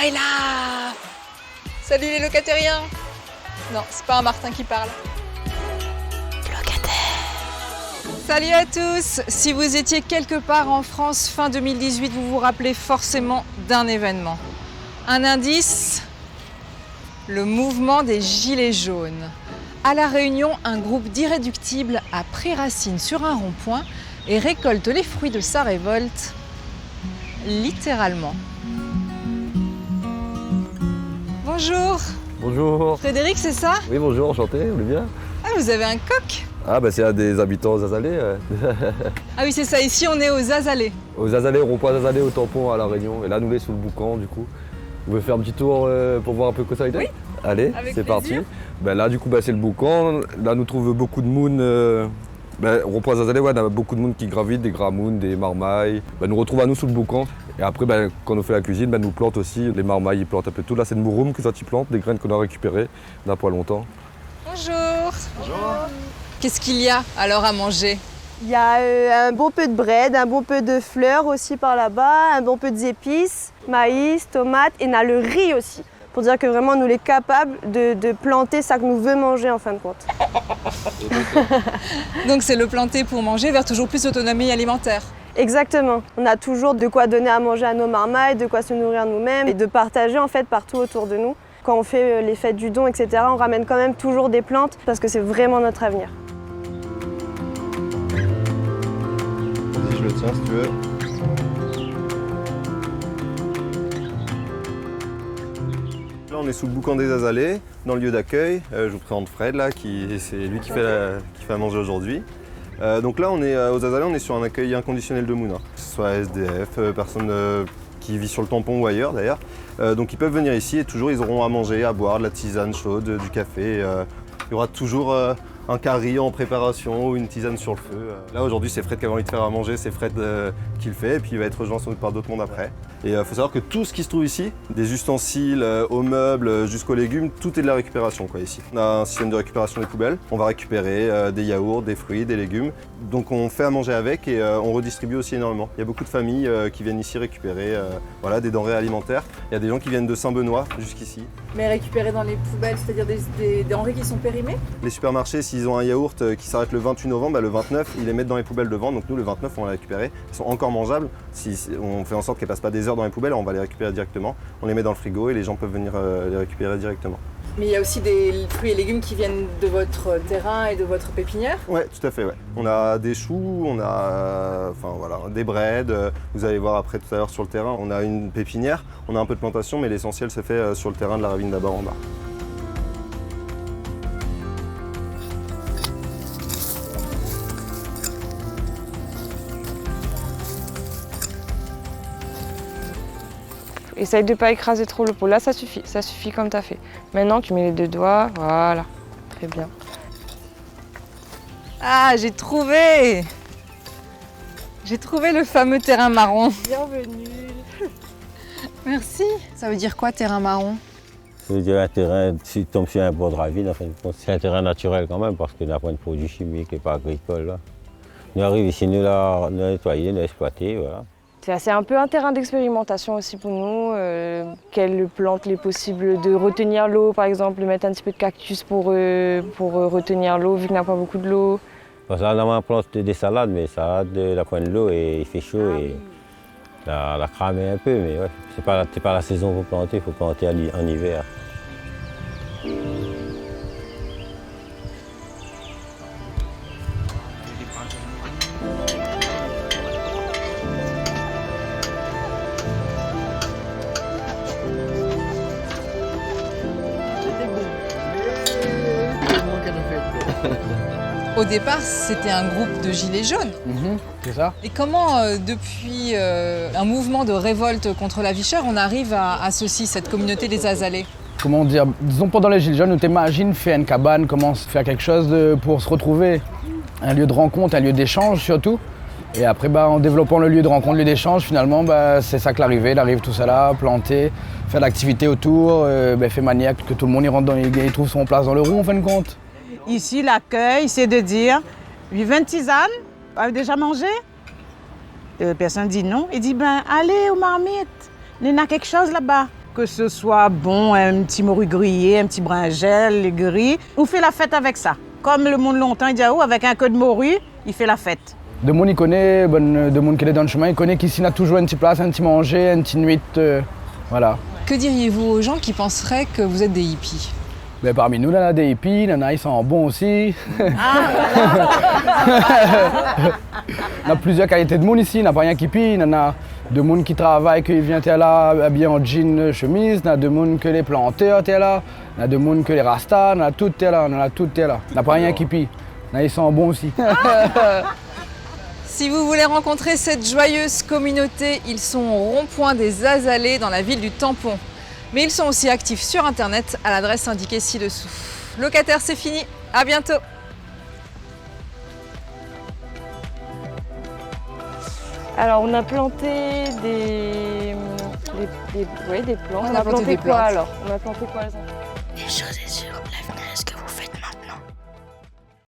est là. Salut les locataires. Non, c'est pas un Martin qui parle. Salut à tous! Si vous étiez quelque part en France fin 2018, vous vous rappelez forcément d'un événement. Un indice, le mouvement des Gilets jaunes. À La Réunion, un groupe d'irréductibles a pris racine sur un rond-point et récolte les fruits de sa révolte, littéralement. Bonjour! Bonjour. Frédéric, c'est ça? Oui, bonjour, enchanté, vous allez bien? Ah, vous avez un coq? Ah, bah c'est un des habitants Zazalais. Ah oui, c'est ça, ici on est aux Azalées. Aux Zazalais, au rond-point Zazalais, au tampon à La Réunion. Et là, nous, on est sous le boucan, du coup. Vous voulez faire un petit tour pour voir un peu quoi ça a été? Oui. Allez, Avec c'est parti. plaisir. Ben là, du coup, c'est le boucan. Là, nous trouve beaucoup de mounes. Au rond-point Zazalais, ouais, on a beaucoup de mounes qui gravitent, des gramounes, des marmailles. Nous retrouve à nous sous le boucan. Et après, quand on fait la cuisine, nous plante aussi. Les marmailles, ils plantent un peu tout. Là, c'est de mouroum que ça ils plantent, des graines qu'on a récupérées d'un pas longtemps. Bonjour. Bonjour. Qu'est-ce qu'il y a alors à manger? Il y a un bon peu de bread, un bon peu de fleurs aussi par là-bas, un bon peu d'épices, maïs, tomates et on a le riz aussi. Pour dire que vraiment nous sommes capables de planter ça que nous veut manger en fin de compte. Donc c'est le planter pour manger vers toujours plus d'autonomie alimentaire. Exactement. On a toujours de quoi donner à manger à nos marmailles, de quoi se nourrir nous-mêmes et de partager en fait partout autour de nous. Quand on fait les fêtes du don, etc., on ramène quand même toujours des plantes parce que c'est vraiment notre avenir. Vas-y, je le tiens si tu veux. Là, on est sous le boucan des Azalées, dans le lieu d'accueil. Je vous présente Fred, là, c'est lui qui fait à manger aujourd'hui. Donc là, on est aux Azalées, on est sur un accueil inconditionnel de Mouna. Que ce soit SDF, personnes qui vivent sur le tampon ou ailleurs d'ailleurs. Donc ils peuvent venir ici et toujours ils auront à manger, à boire, de la tisane chaude, du café. Il y aura toujours un curry en préparation ou une tisane sur le feu. Là aujourd'hui c'est Fred qui a envie de faire à manger, c'est Fred qui le fait et puis il va être rejoint sans doute par d'autres mondes après. Et il faut savoir que tout ce qui se trouve ici, des ustensiles aux meubles jusqu'aux légumes, tout est de la récupération ici. On a un système de récupération des poubelles, on va récupérer des yaourts, des fruits, des légumes. Donc on fait à manger avec et on redistribue aussi énormément. Il y a beaucoup de familles qui viennent ici récupérer des denrées alimentaires. Il y a des gens qui viennent de Saint-Benoît jusqu'ici. Mais récupérer dans les poubelles, c'est-à-dire des denrées qui sont périmées? Les supermarchés, s'ils ont un yaourt qui s'arrête le 28 novembre, le 29, ils les mettent dans les poubelles de vente. Donc nous, le 29, on va les récupérer. Ils sont encore mangeables. Si on fait en sorte qu'elles ne passent pas des heures dans les poubelles, on va les récupérer directement. On les met dans le frigo et les gens peuvent venir les récupérer directement. Mais il y a aussi des fruits et légumes qui viennent de votre terrain et de votre pépinière? Oui, tout à fait. Ouais. On a des choux, on a des breads. Vous allez voir après tout à l'heure sur le terrain, on a une pépinière. On a un peu de plantation, mais l'essentiel se fait sur le terrain de la ravine d'abord en bas. Essaye de ne pas écraser trop le pot. Là, ça suffit comme tu as fait. Maintenant, tu mets les deux doigts, voilà, très bien. Ah, j'ai trouvé! J'ai trouvé le fameux terrain marron. Bienvenue. Merci. Ça veut dire quoi, terrain marron? Ça veut dire un terrain, si tu tombes sur un bord de ravine, en fin de compte, c'est un terrain naturel quand même, parce qu'il n'y a pas de produits chimiques et pas agricole. Là. Nous arrivons ici, nous la nettoyer, nous l'exploiter, voilà. C'est un peu un terrain d'expérimentation aussi pour nous. Quelles plantes les possibles de retenir l'eau, par exemple, mettre un petit peu de cactus pour retenir l'eau, vu qu'il n'y a pas beaucoup de l'eau. Parce que là, on plante des salades, mais salade, la pointe de l'eau et il fait chaud et la cramer un peu, mais ouais, c'est pas la saison pour planter, il faut planter en hiver. Au départ, c'était un groupe de gilets jaunes. C'est ça. Et comment, depuis un mouvement de révolte contre la vie chère, on arrive à ceci, cette communauté des Azalées? Comment dire, disons pendant les Gilets jaunes, on t'imagine faire une cabane, comment faire quelque chose pour se retrouver, un lieu de rencontre, un lieu d'échange surtout. Et après, en développant le lieu de rencontre, le lieu d'échange, finalement, c'est ça que l'arrivée, il arrive tout ça là, planter, faire de l'activité autour, fait manière que tout le monde y rentre, il trouve son place dans le rond en fin de compte. Ici, l'accueil, c'est de dire, vivez une tisane, vous avez déjà mangé? Personne dit non. Il dit, allez aux marmites, il y a quelque chose là-bas. Que ce soit bon, un petit morue grillé, un petit brinjel, les gris. On fait la fête avec ça. Comme le monde longtemps, il dit, oh, avec un queue de morue, il fait la fête. De monde il connaît, de monde qui est dans le chemin, il connaît qu'ici on a toujours une petite place, un petit manger, une petite nuit, voilà. Que diriez-vous aux gens qui penseraient que vous êtes des hippies? Mais parmi nous, il y en a des hippies, il y en a, ils sont bons aussi. Il y a plusieurs qualités de monde ici, il n'y a pas rien qui hippie, il y en a de monde qui travaille, qui vient là habillé en jean, chemise, il y en a de monde que les planteurs t'es là, il y en a de monde que les rastas, il y en a tout t'es là, il y en a tout t'es là. Il n'y a pas rien qui hippie, il y en a, ils sont bons aussi. Si vous voulez rencontrer cette joyeuse communauté, ils sont au rond-point des Azalées dans la ville du Tampon. Mais ils sont aussi actifs sur internet à l'adresse indiquée ci-dessous. Locataire, c'est fini, à bientôt. Alors on a planté des plantes. On a planté des quoi plantes. alors? On a planté quoi les enfants? Des choses sûres, l'avenir, est-ce que vous